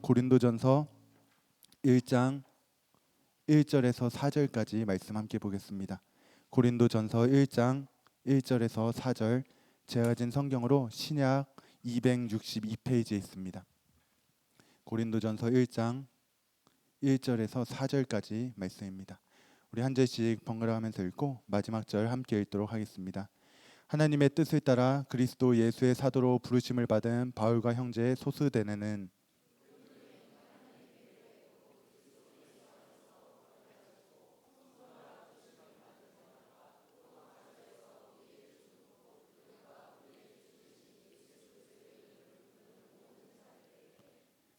고린도전서 1장 1절에서 4절까지 말씀 함께 보겠습니다. 고린도전서 1장 1절에서 4절, 제가 가진 성경으로 신약 262페이지에 있습니다. 고린도전서 1장 1절에서 4절까지 말씀입니다. 우리 한 절씩 번갈아가면서 읽고 마지막 절 함께 읽도록 하겠습니다. 하나님의 뜻을 따라 그리스도 예수의 사도로 부르심을 받은 바울과 형제 소스데네는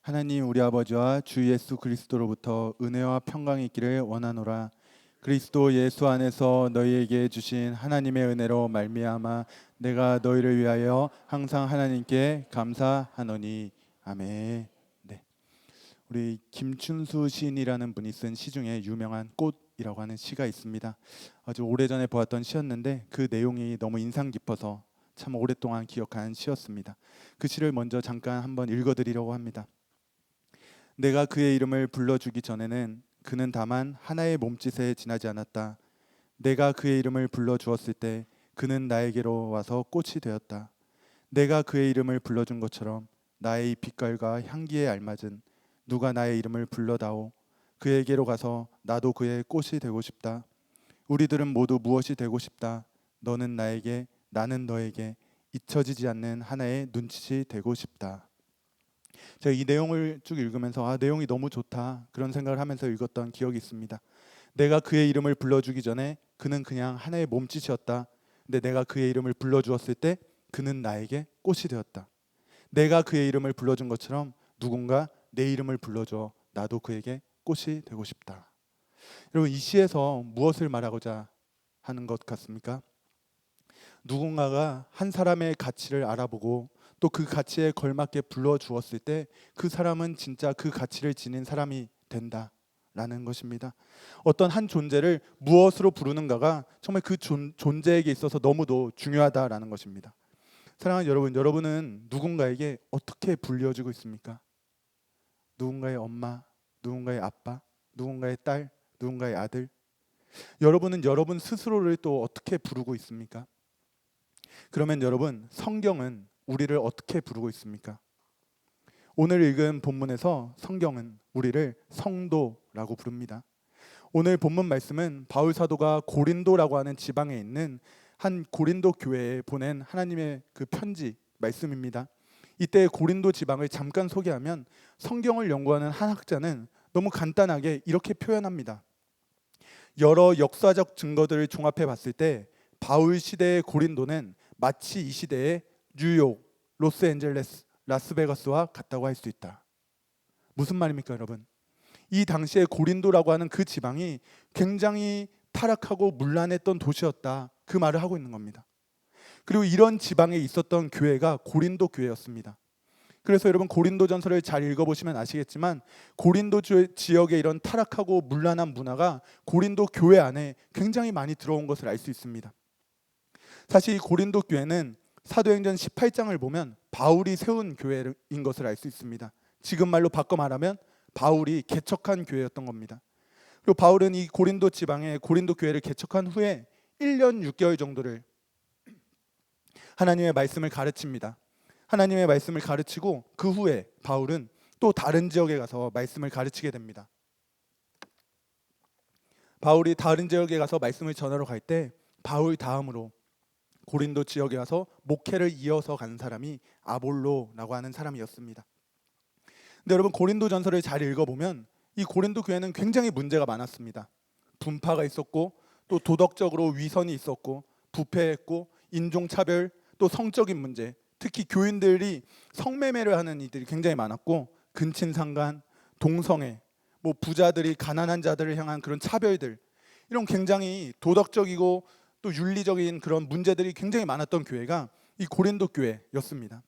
하나님 우리 아버지와 주 예수 그리스도로부터 은혜와 평강이 있기를 원하노라. 그리스도 예수 안에서 너희에게 주신 하나님의 은혜로 말미암아 내가 너희를 위하여 항상 하나님께 감사하노니. 아멘. 네. 우리 김춘수 시인이라는 분이 쓴 시 중에 유명한 꽃이라고 하는 시가 있습니다. 아주 오래전에 보았던 시였는데 그 내용이 너무 인상 깊어서 참 오랫동안 기억한 시였습니다. 그 시를 먼저 잠깐 한번 읽어드리려고 합니다. 내가 그의 이름을 불러주기 전에는 그는 다만 하나의 몸짓에 지나지 않았다. 내가 그의 이름을 불러주었을 때 그는 나에게로 와서 꽃이 되었다. 내가 그의 이름을 불러준 것처럼 나의 이 빛깔과 향기에 알맞은 누가 나의 이름을 불러다오. 그에게로 가서 나도 그의 꽃이 되고 싶다. 우리들은 모두 무엇이 되고 싶다. 너는 나에게, 나는 너에게 잊혀지지 않는 하나의 눈짓이 되고 싶다. 제가 이 내용을 쭉 읽으면서 내용이 너무 좋다 그런 생각을 하면서 읽었던 기억이 있습니다. 내가 그의 이름을 불러주기 전에 그는 그냥 하나의 몸짓이었다. 근데 내가 그의 이름을 불러주었을 때 그는 나에게 꽃이 되었다. 내가 그의 이름을 불러준 것처럼 누군가 내 이름을 불러줘 나도 그에게 꽃이 되고 싶다. 여러분, 이 시에서 무엇을 말하고자 하는 것 같습니까? 누군가가 한 사람의 가치를 알아보고 또 그 가치에 걸맞게 불러주었을 때 그 사람은 진짜 그 가치를 지닌 사람이 된다라는 것입니다. 어떤 한 존재를 무엇으로 부르는가가 정말 그 존재에게 있어서 너무도 중요하다라는 것입니다. 사랑하는 여러분, 여러분은 누군가에게 어떻게 불려지고 있습니까? 누군가의 엄마, 누군가의 아빠, 누군가의 딸, 누군가의 아들. 여러분은 여러분 스스로를 또 어떻게 부르고 있습니까? 그러면 여러분, 성경은 우리를 어떻게 부르고 있습니까? 오늘 읽은 본문에서 성경은 우리를 성도라고 부릅니다. 오늘 본문 말씀은 바울 사도가 고린도라고 하는 지방에 있는 한 고린도 교회에 보낸 하나님의 그 편지 말씀입니다. 이때 고린도 지방을 잠깐 소개하면 성경을 연구하는 한 학자는 너무 간단하게 이렇게 표현합니다. 여러 역사적 증거들을 종합해 봤을 때 바울 시대의 고린도는 마치 이 시대의 뉴욕, 로스앤젤레스, 라스베가스와 같다고 할 수 있다. 무슨 말입니까, 여러분? 이 당시에 고린도라고 하는 그 지방이 굉장히 타락하고 문란했던 도시였다. 그 말을 하고 있는 겁니다. 그리고 이런 지방에 있었던 교회가 고린도 교회였습니다. 그래서 여러분, 고린도전서를 잘 읽어보시면 아시겠지만 고린도 지역의 이런 타락하고 문란한 문화가 고린도 교회 안에 굉장히 많이 들어온 것을 알 수 있습니다. 사실 이 고린도 교회는 사도행전 18장을 보면 바울이 세운 교회인 것을 알 수 있습니다. 지금 말로 바꿔 말하면 바울이 개척한 교회였던 겁니다. 그리고 바울은 이 고린도 지방에 고린도 교회를 개척한 후에 1년 6개월 정도를 하나님의 말씀을 가르칩니다. 하나님의 말씀을 가르치고 그 후에 바울은 또 다른 지역에 가서 말씀을 가르치게 됩니다. 바울이 다른 지역에 가서 말씀을 전하러 갈 때 바울 다음으로 고린도 지역에 가서 목회를 이어서 간 사람이 아볼로라고 하는 사람이었습니다. 근데 여러분, 고린도전서를 잘 읽어보면 이 고린도 교회는 굉장히 문제가 많았습니다. 분파가 있었고 또 도덕적으로 위선이 있었고 부패했고 인종차별, 또 성적인 문제, 특히 교인들이 성매매를 하는 이들이 굉장히 많았고 근친상간, 동성애, 부자들이 가난한 자들을 향한 그런 차별들, 이런 굉장히 도덕적이고 또 윤리적인 그런 문제들이 굉장히 많았던 교회가 이 고린도 교회였습니다.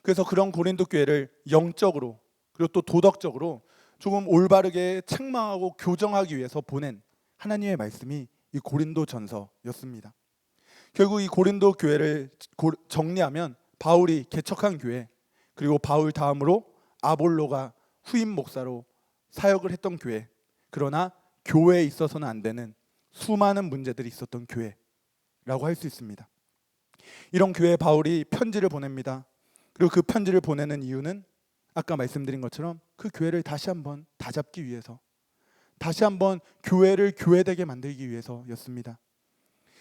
그래서 그런 고린도 교회를 영적으로 그리고 또 도덕적으로 조금 올바르게 책망하고 교정하기 위해서 보낸 하나님의 말씀이 이 고린도전서였습니다. 결국 이 고린도 교회를 정리하면 바울이 개척한 교회, 그리고 바울 다음으로 아볼로가 후임 목사로 사역을 했던 교회, 그러나 교회에 있어서는 안 되는 수많은 문제들이 있었던 교회라고 할 수 있습니다. 이런 교회에 바울이 편지를 보냅니다. 그리고 그 편지를 보내는 이유는 아까 말씀드린 것처럼 그 교회를 다시 한번 다잡기 위해서, 다시 한번 교회를 교회되게 만들기 위해서였습니다.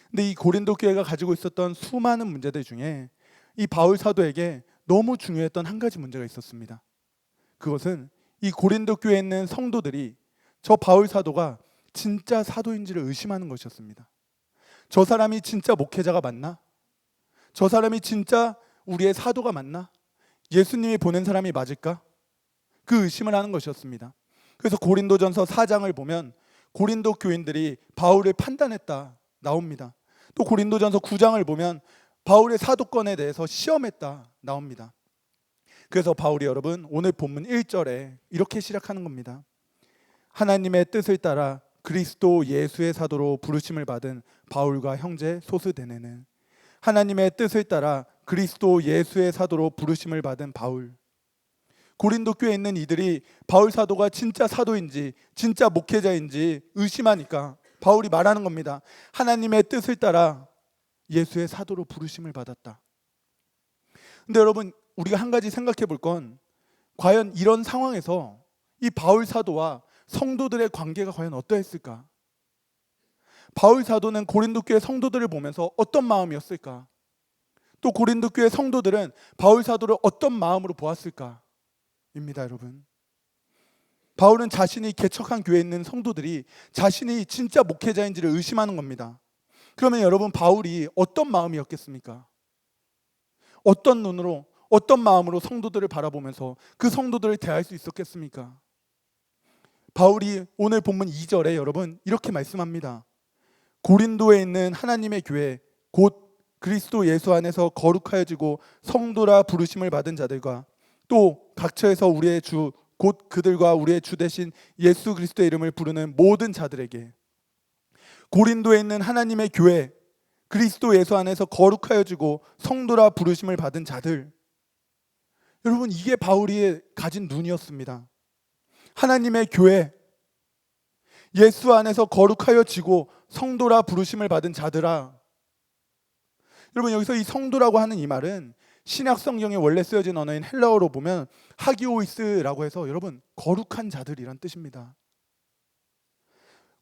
근데 이 고린도 교회가 가지고 있었던 수많은 문제들 중에 이 바울 사도에게 너무 중요했던 한 가지 문제가 있었습니다. 그것은 이 고린도 교회에 있는 성도들이 저 바울 사도가 진짜 사도인지를 의심하는 것이었습니다. 저 사람이 진짜 목회자가 맞나? 저 사람이 진짜 우리의 사도가 맞나? 예수님이 보낸 사람이 맞을까? 그 의심을 하는 것이었습니다. 그래서 고린도전서 4장을 보면 고린도 교인들이 바울을 판단했다 나옵니다. 또 고린도전서 9장을 보면 바울의 사도권에 대해서 시험했다 나옵니다. 그래서 바울이 여러분 오늘 본문 1절에 이렇게 시작하는 겁니다. 하나님의 뜻을 따라 그리스도 예수의 사도로 부르심을 받은 바울과 형제 소스데네는, 하나님의 뜻을 따라 그리스도 예수의 사도로 부르심을 받은 바울. 고린도 교회에 있는 이들이 바울 사도가 진짜 사도인지 진짜 목회자인지 의심하니까 바울이 말하는 겁니다. 하나님의 뜻을 따라 예수의 사도로 부르심을 받았다. 근데 여러분 우리가 한 가지 생각해 볼 건, 과연 이런 상황에서 이 바울 사도와 성도들의 관계가 과연 어떠했을까? 바울 사도는 고린도 교회 성도들을 보면서 어떤 마음이었을까? 또 고린도 교회 성도들은 바울 사도를 어떤 마음으로 보았을까? 입니다, 여러분. 바울은 자신이 개척한 교회에 있는 성도들이 자신이 진짜 목회자인지를 의심하는 겁니다. 그러면 여러분 바울이 어떤 마음이었겠습니까? 어떤 눈으로, 어떤 마음으로 성도들을 바라보면서 그 성도들을 대할 수 있었겠습니까? 바울이 오늘 본문 2절에 여러분 이렇게 말씀합니다. 고린도에 있는 하나님의 교회 곧 그리스도 예수 안에서 거룩하여지고 성도라 부르심을 받은 자들과 또 각처에서 우리의 주 곧 그들과 우리의 주 대신 예수 그리스도의 이름을 부르는 모든 자들에게, 고린도에 있는 하나님의 교회 그리스도 예수 안에서 거룩하여지고 성도라 부르심을 받은 자들, 여러분 이게 바울이 가진 눈이었습니다. 하나님의 교회 예수 안에서 거룩하여지고 성도라 부르심을 받은 자들아. 여러분 여기서 이 성도라고 하는 이 말은 신약 성경에 원래 쓰여진 언어인 헬라어로 보면 하기오이스라고 해서 여러분 거룩한 자들이란 뜻입니다.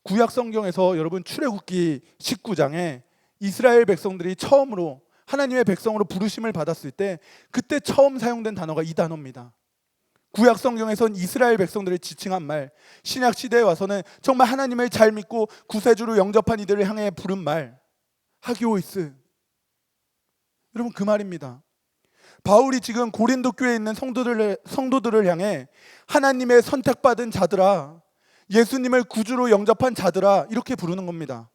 구약 성경에서 여러분 출애굽기 19장에 이스라엘 백성들이 처음으로 하나님의 백성으로 부르심을 받았을 때 그때 처음 사용된 단어가 이 단어입니다. 구약 성경에선 이스라엘 백성들을 지칭한 말, 신약 시대에 와서는 정말 하나님을 잘 믿고 구세주로 영접한 이들을 향해 부른 말, 하기오이스. 여러분 그 말입니다. 바울이 지금 고린도 교회에 있는 성도들을 향해 하나님의 선택받은 자들아, 예수님을 구주로 영접한 자들아 이렇게 부르는 겁니다.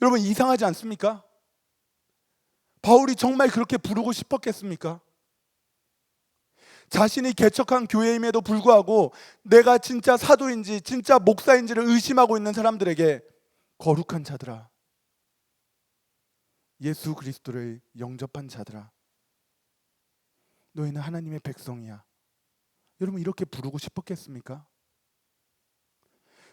여러분 이상하지 않습니까? 바울이 정말 그렇게 부르고 싶었겠습니까? 자신이 개척한 교회임에도 불구하고 내가 진짜 사도인지 진짜 목사인지를 의심하고 있는 사람들에게 거룩한 자들아, 예수 그리스도를 영접한 자들아, 너희는 하나님의 백성이야. 여러분 이렇게 부르고 싶었겠습니까?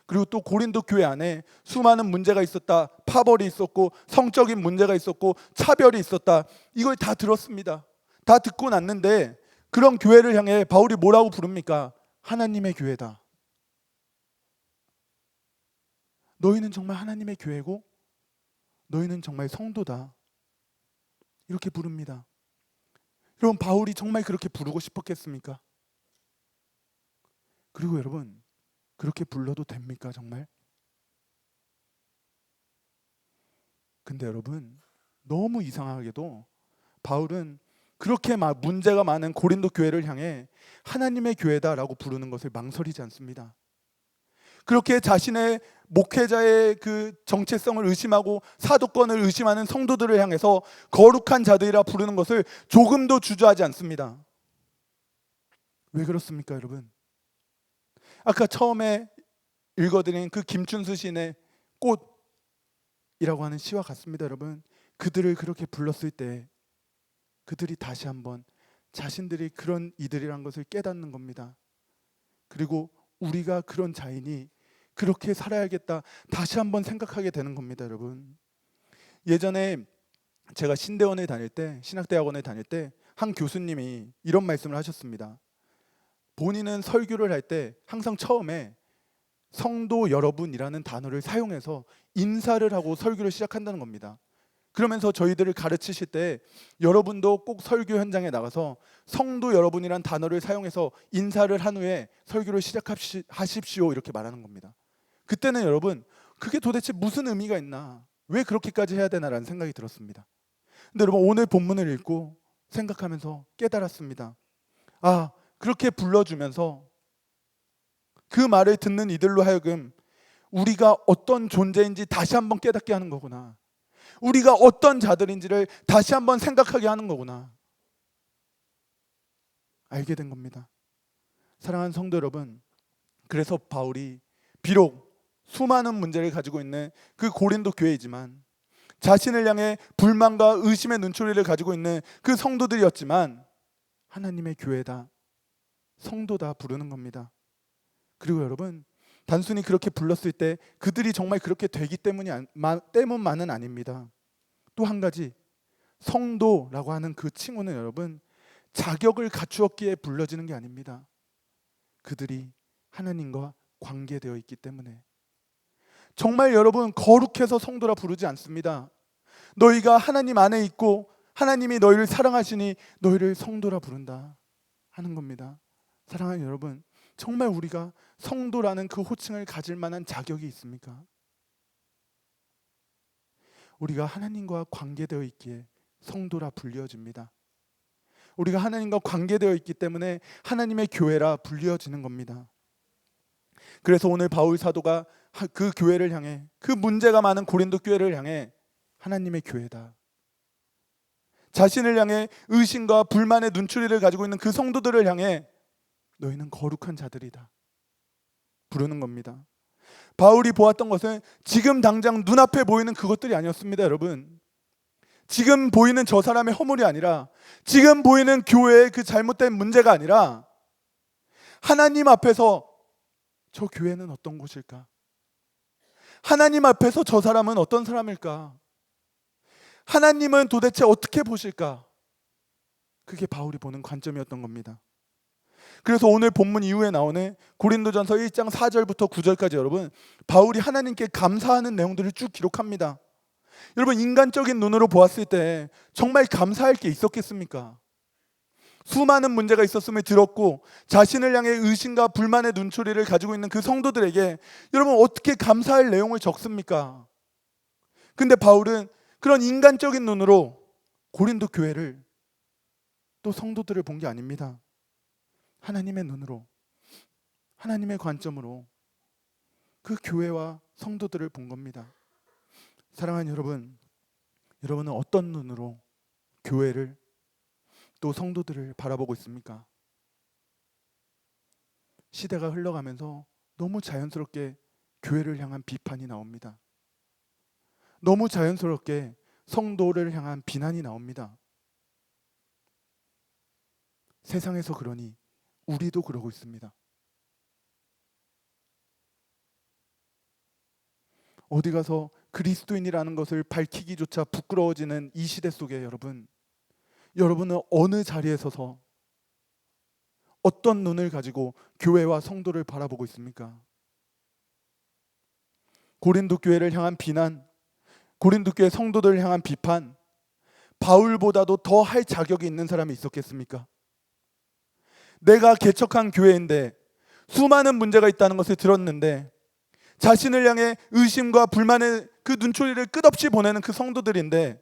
그리고 또 고린도 교회 안에 수많은 문제가 있었다. 파벌이 있었고 성적인 문제가 있었고 차별이 있었다. 이걸 다 들었습니다. 다 듣고 났는데 그런 교회를 향해 바울이 뭐라고 부릅니까? 하나님의 교회다. 너희는 정말 하나님의 교회고 너희는 정말 성도다. 이렇게 부릅니다. 여러분 바울이 정말 그렇게 부르고 싶었겠습니까? 그리고 여러분 그렇게 불러도 됩니까 정말? 근데 여러분 너무 이상하게도 바울은 그렇게 문제가 많은 고린도 교회를 향해 하나님의 교회다라고 부르는 것을 망설이지 않습니다. 그렇게 자신의 목회자의 그 정체성을 의심하고 사도권을 의심하는 성도들을 향해서 거룩한 자들이라 부르는 것을 조금도 주저하지 않습니다. 왜 그렇습니까 여러분? 아까 처음에 읽어드린 그 김춘수 시인의 꽃이라고 하는 시와 같습니다. 여러분 그들을 그렇게 불렀을 때 그들이 다시 한번 자신들이 그런 이들이란 것을 깨닫는 겁니다. 그리고 우리가 그런 자인이 그렇게 살아야겠다 다시 한번 생각하게 되는 겁니다, 여러분. 예전에 제가 신대원에 다닐 때, 신학대학원에 다닐 때 한 교수님이 이런 말씀을 하셨습니다. 본인은 설교를 할 때 항상 처음에 성도 여러분이라는 단어를 사용해서 인사를 하고 설교를 시작한다는 겁니다. 그러면서 저희들을 가르치실 때 여러분도 꼭 설교 현장에 나가서 성도 여러분이란 단어를 사용해서 인사를 한 후에 설교를 시작하십시오 이렇게 말하는 겁니다. 그때는 여러분 그게 도대체 무슨 의미가 있나, 왜 그렇게까지 해야 되나라는 생각이 들었습니다. 근데 여러분 오늘 본문을 읽고 생각하면서 깨달았습니다. 아, 그렇게 불러주면서 그 말을 듣는 이들로 하여금 우리가 어떤 존재인지 다시 한번 깨닫게 하는 거구나, 우리가 어떤 자들인지를 다시 한번 생각하게 하는 거구나 알게 된 겁니다. 사랑하는 성도 여러분, 그래서 바울이 비록 수많은 문제를 가지고 있는 그 고린도 교회이지만, 자신을 향해 불만과 의심의 눈초리를 가지고 있는 그 성도들이었지만 하나님의 교회다, 성도다 부르는 겁니다. 그리고 여러분, 단순히 그렇게 불렀을 때 그들이 정말 그렇게 되기 때문만은 아닙니다. 또 한 가지, 성도라고 하는 그 칭호는 여러분 자격을 갖추었기에 불러지는 게 아닙니다. 그들이 하나님과 관계되어 있기 때문에. 정말 여러분 거룩해서 성도라 부르지 않습니다. 너희가 하나님 안에 있고 하나님이 너희를 사랑하시니 너희를 성도라 부른다 하는 겁니다. 사랑하는 여러분, 정말 우리가 성도라는 그 호칭을 가질 만한 자격이 있습니까? 우리가 하나님과 관계되어 있기에 성도라 불려집니다. 우리가 하나님과 관계되어 있기 때문에 하나님의 교회라 불려지는 겁니다. 그래서 오늘 바울 사도가 그 교회를 향해, 그 문제가 많은 고린도 교회를 향해 하나님의 교회다, 자신을 향해 의심과 불만의 눈초리를 가지고 있는 그 성도들을 향해 너희는 거룩한 자들이다 부르는 겁니다. 바울이 보았던 것은 지금 당장 눈앞에 보이는 그것들이 아니었습니다. 여러분, 지금 보이는 저 사람의 허물이 아니라, 지금 보이는 교회의 그 잘못된 문제가 아니라, 하나님 앞에서 저 교회는 어떤 곳일까? 하나님 앞에서 저 사람은 어떤 사람일까? 하나님은 도대체 어떻게 보실까? 그게 바울이 보는 관점이었던 겁니다. 그래서 오늘 본문 이후에 나오는 고린도전서 1장 4절부터 9절까지 여러분, 바울이 하나님께 감사하는 내용들을 쭉 기록합니다. 여러분, 인간적인 눈으로 보았을 때 정말 감사할 게 있었겠습니까? 수많은 문제가 있었음을 들었고 자신을 향해 의심과 불만의 눈초리를 가지고 있는 그 성도들에게 여러분 어떻게 감사할 내용을 적습니까? 근데 바울은 그런 인간적인 눈으로 고린도 교회를, 또 성도들을 본 게 아닙니다. 하나님의 눈으로, 하나님의 관점으로 그 교회와 성도들을 본 겁니다. 사랑하는 여러분, 여러분은 어떤 눈으로 교회를, 또 성도들을 바라보고 있습니까? 시대가 흘러가면서 너무 자연스럽게 교회를 향한 비판이 나옵니다. 너무 자연스럽게 성도를 향한 비난이 나옵니다. 세상에서 그러니 우리도 그러고 있습니다. 어디 가서 그리스도인이라는 것을 밝히기조차 부끄러워지는 이 시대 속에 여러분은 어느 자리에 서서 어떤 눈을 가지고 교회와 성도를 바라보고 있습니까? 고린도 교회를 향한 비난, 고린도 교회 성도들을 향한 비판, 바울보다도 더 할 자격이 있는 사람이 있었겠습니까? 내가 개척한 교회인데 수많은 문제가 있다는 것을 들었는데 자신을 향해 의심과 불만의 그 눈초리를 끝없이 보내는 그 성도들인데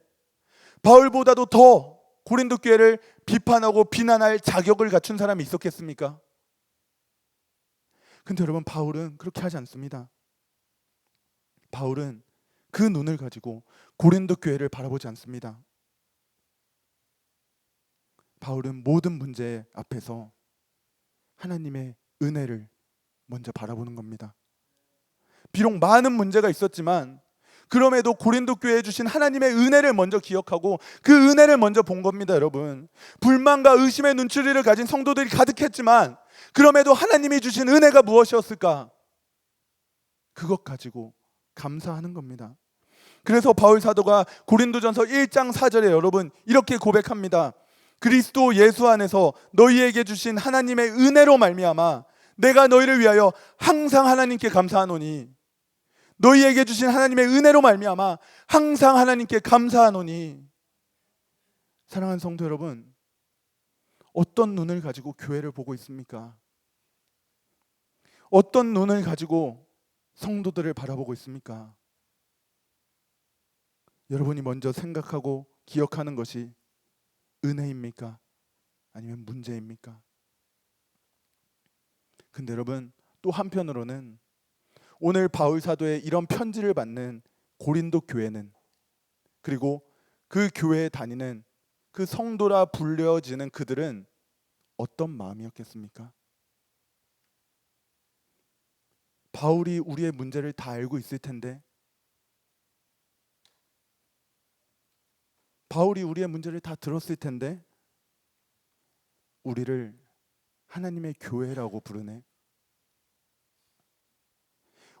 바울보다도 더 고린도 교회를 비판하고 비난할 자격을 갖춘 사람이 있었겠습니까? 근데 여러분, 바울은 그렇게 하지 않습니다. 바울은 그 눈을 가지고 고린도 교회를 바라보지 않습니다. 바울은 모든 문제 앞에서 하나님의 은혜를 먼저 바라보는 겁니다. 비록 많은 문제가 있었지만 그럼에도 고린도 교회에 주신 하나님의 은혜를 먼저 기억하고 그 은혜를 먼저 본 겁니다, 여러분. 불만과 의심의 눈초리를 가진 성도들이 가득했지만 그럼에도 하나님이 주신 은혜가 무엇이었을까? 그것 가지고 감사하는 겁니다. 그래서 바울 사도가 고린도전서 1장 4절에 여러분 이렇게 고백합니다. 그리스도 예수 안에서 너희에게 주신 하나님의 은혜로 말미암아 내가 너희를 위하여 항상 하나님께 감사하노니, 너희에게 주신 하나님의 은혜로 말미암아 항상 하나님께 감사하노니. 사랑하는 성도 여러분, 어떤 눈을 가지고 교회를 보고 있습니까? 어떤 눈을 가지고 성도들을 바라보고 있습니까? 여러분이 먼저 생각하고 기억하는 것이 은혜입니까? 아니면 문제입니까? 근데 여러분, 또 한편으로는 오늘 바울 사도의 이런 편지를 받는 고린도 교회는, 그리고 그 교회에 다니는 그 성도라 불려지는 그들은 어떤 마음이었겠습니까? 바울이 우리의 문제를 다 알고 있을 텐데, 바울이 우리의 문제를 다 들었을 텐데 우리를 하나님의 교회라고 부르네.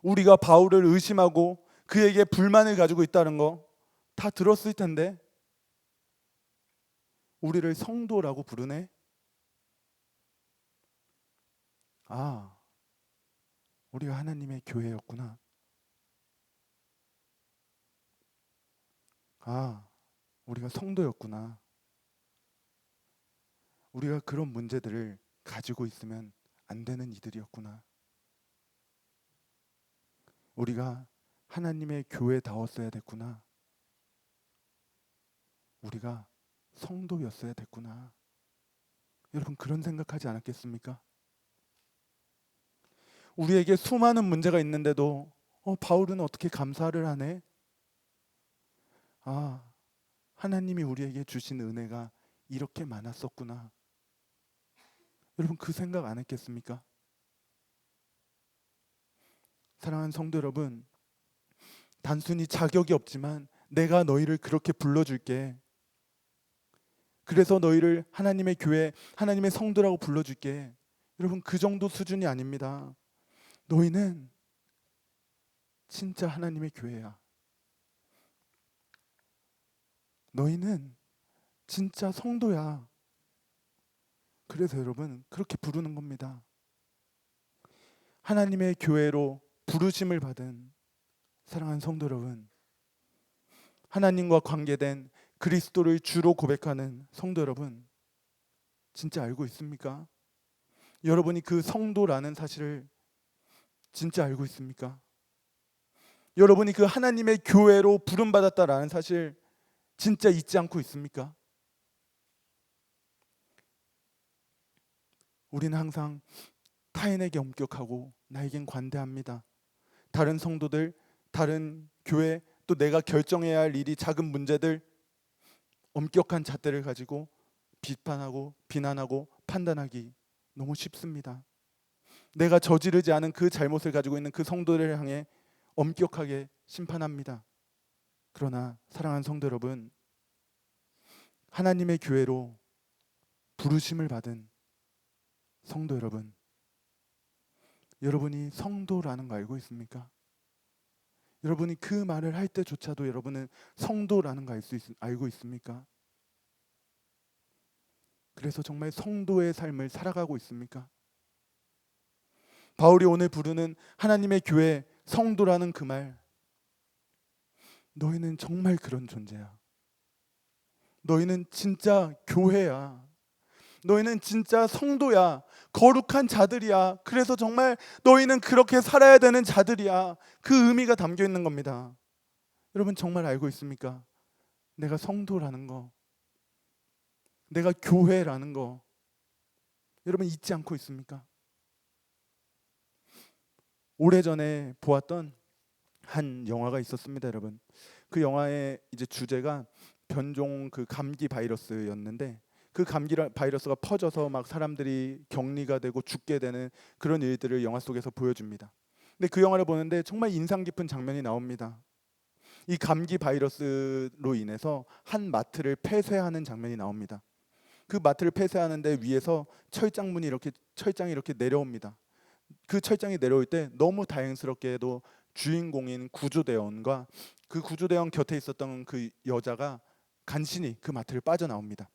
우리가 바울을 의심하고 그에게 불만을 가지고 있다는 거 다 들었을 텐데 우리를 성도라고 부르네. 아, 우리가 하나님의 교회였구나. 아, 우리가 성도였구나. 우리가 그런 문제들을 가지고 있으면 안 되는 이들이었구나. 우리가 하나님의 교회다웠어야 됐구나. 우리가 성도였어야 됐구나. 여러분, 그런 생각하지 않았겠습니까? 우리에게 수많은 문제가 있는데도 바울은 어떻게 감사를 하네? 아, 하나님이 우리에게 주신 은혜가 이렇게 많았었구나. 여러분, 그 생각 안 했겠습니까? 사랑하는 성도 여러분, 단순히 자격이 없지만 내가 너희를 그렇게 불러줄게. 그래서 너희를 하나님의 교회, 하나님의 성도라고 불러줄게. 여러분, 그 정도 수준이 아닙니다. 너희는 진짜 하나님의 교회야. 너희는 진짜 성도야. 그래서 여러분, 그렇게 부르는 겁니다. 하나님의 교회로 부르심을 받은 사랑하는 성도 여러분, 하나님과 관계된 그리스도를 주로 고백하는 성도 여러분, 진짜 알고 있습니까? 여러분이 그 성도라는 사실을 진짜 알고 있습니까? 여러분이 그 하나님의 교회로 부름받았다라는 사실 진짜 잊지 않고 있습니까? 우리는 항상 타인에게 엄격하고 나에겐 관대합니다. 다른 성도들, 다른 교회, 또 내가 결정해야 할 일이 작은 문제들, 엄격한 잣대를 가지고 비판하고 비난하고 판단하기 너무 쉽습니다. 내가 저지르지 않은 그 잘못을 가지고 있는 그 성도를 향해 엄격하게 심판합니다. 그러나 사랑하는 성도 여러분, 하나님의 교회로 부르심을 받은 성도 여러분, 여러분이 성도라는 거 알고 있습니까? 여러분이 그 말을 할 때조차도 여러분은 성도라는 거 알고 있습니까? 그래서 정말 성도의 삶을 살아가고 있습니까? 바울이 오늘 부르는 하나님의 교회, 성도라는 그 말, 너희는 정말 그런 존재야. 너희는 진짜 교회야. 너희는 진짜 성도야. 거룩한 자들이야. 그래서 정말 너희는 그렇게 살아야 되는 자들이야. 그 의미가 담겨 있는 겁니다. 여러분, 정말 알고 있습니까? 내가 성도라는 거, 내가 교회라는 거, 여러분 잊지 않고 있습니까? 오래전에 보았던 한 영화가 있었습니다, 여러분. 그 영화의 이제 주제가 변종 그 감기 바이러스였는데, 그 감기 바이러스가 퍼져서 막 사람들이 격리가 되고 죽게 되는 그런 일들을 영화 속에서 보여줍니다. 근데 그 영화를 보는데 정말 인상 깊은 장면이 나옵니다. 이 감기 바이러스로 인해서 한 마트를 폐쇄하는 장면이 나옵니다. 그 마트를 폐쇄하는데 위에서 철장이 이렇게 내려옵니다. 그 철장이 내려올 때 너무 다행스럽게도 주인공인 구조대원과 그 구조대원 곁에 있었던 그 여자가 간신히 그 마트를 빠져나옵니다.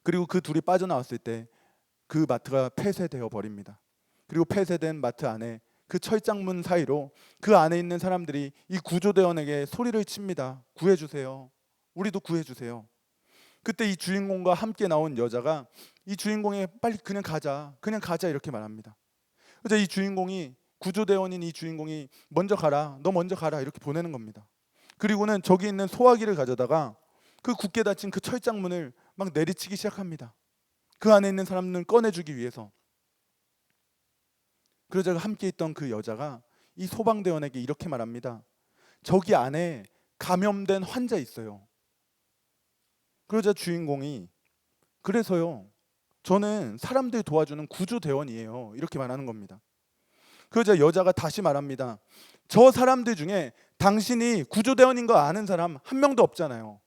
그리고 그 둘이 빠져나왔을 때 그 마트가 폐쇄되어 버립니다. 그리고 폐쇄된 마트 안에 그 철장문 사이로 그 안에 있는 사람들이 이 구조대원에게 소리를 칩니다. 구해주세요. 우리도 구해주세요. 그때 이 주인공과 함께 나온 여자가 이 주인공에 빨리 그냥 가자 이렇게 말합니다. 그래서 이 주인공이 구조대원인 이 주인공이 먼저 가라, 너 먼저 가라 이렇게 보내는 겁니다. 그리고는 저기 있는 소화기를 가져다가 그 굳게 닫힌 그 철장문을 막 내리치기 시작합니다. 그 안에 있는 사람들을 꺼내주기 위해서. 그러자 함께 있던 그 여자가 이 소방대원에게 이렇게 말합니다. 저기 안에 감염된 환자 있어요. 그러자 주인공이 그래서요, 저는 사람들 도와주는 구조대원이에요 이렇게 말하는 겁니다. 그러자 여자가 다시 말합니다. 저 사람들 중에 당신이 구조대원인 거 아는 사람 한 명도 없잖아요.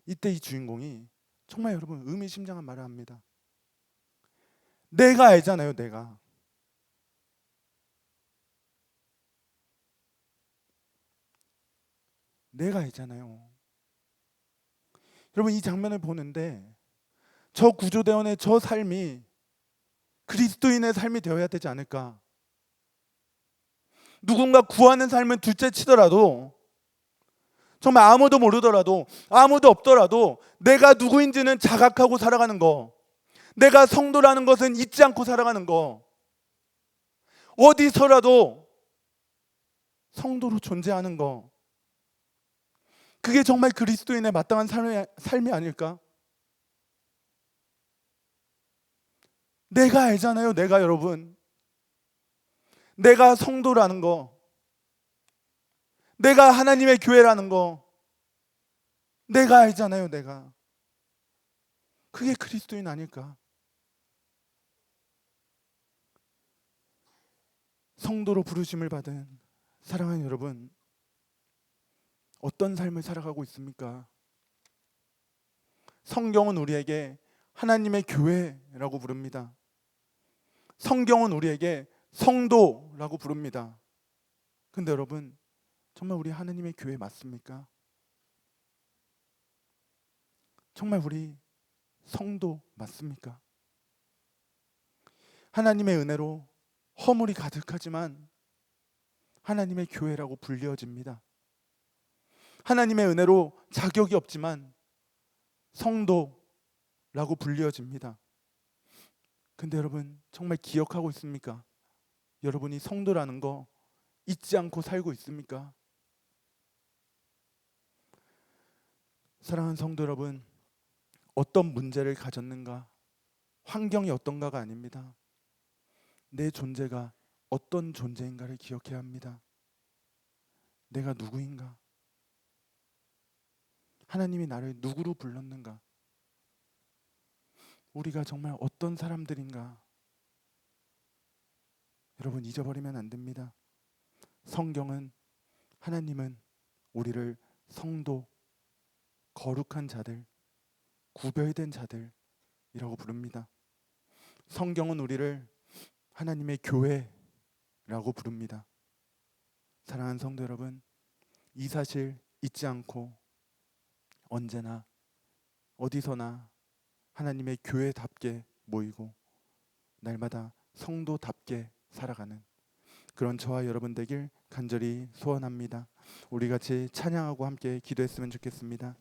이때 이 주인공이 정말 여러분 의미심장한 말을 합니다. 내가 알잖아요. 내가 알잖아요. 여러분 이 장면을 보는데 저 구조대원의 저 삶이 그리스도인의 삶이 되어야 되지 않을까. 누군가 구하는 삶은 둘째 치더라도 정말 아무도 모르더라도 아무도 없더라도 내가 누구인지는 자각하고 살아가는 거, 내가 성도라는 것은 잊지 않고 살아가는 거, 어디서라도 성도로 존재하는 거, 그게 정말 그리스도인의 마땅한 삶이 아닐까? 내가 알잖아요. 여러분 내가 성도라는 거, 내가 하나님의 교회라는 거 내가 알잖아요. 그게 그리스도인 아닐까? 성도로 부르심을 받은 사랑하는 여러분, 어떤 삶을 살아가고 있습니까? 성경은 우리에게 하나님의 교회라고 부릅니다. 성경은 우리에게 성도라고 부릅니다. 근데 여러분, 정말 우리 하나님의 교회 맞습니까? 정말 우리 성도 맞습니까? 하나님의 은혜로 허물이 가득하지만 하나님의 교회라고 불리어집니다. 하나님의 은혜로 자격이 없지만 성도라고 불리어집니다. 근데 여러분 정말 기억하고 있습니까? 여러분이 성도라는 거 잊지 않고 살고 있습니까? 사랑하는 성도 여러분, 어떤 문제를 가졌는가, 환경이 어떤가가 아닙니다. 내 존재가 어떤 존재인가를 기억해야 합니다. 내가 누구인가? 하나님이 나를 누구로 불렀는가? 우리가 정말 어떤 사람들인가? 여러분 잊어버리면 안 됩니다. 성경은, 하나님은 우리를 성도, 거룩한 자들, 구별된 자들이라고 부릅니다. 성경은 우리를 하나님의 교회라고 부릅니다. 사랑하는 성도 여러분, 이 사실 잊지 않고 언제나 어디서나 하나님의 교회답게 모이고 날마다 성도답게 살아가는 그런 저와 여러분 되길 간절히 소원합니다. 우리 같이 찬양하고 함께 기도했으면 좋겠습니다.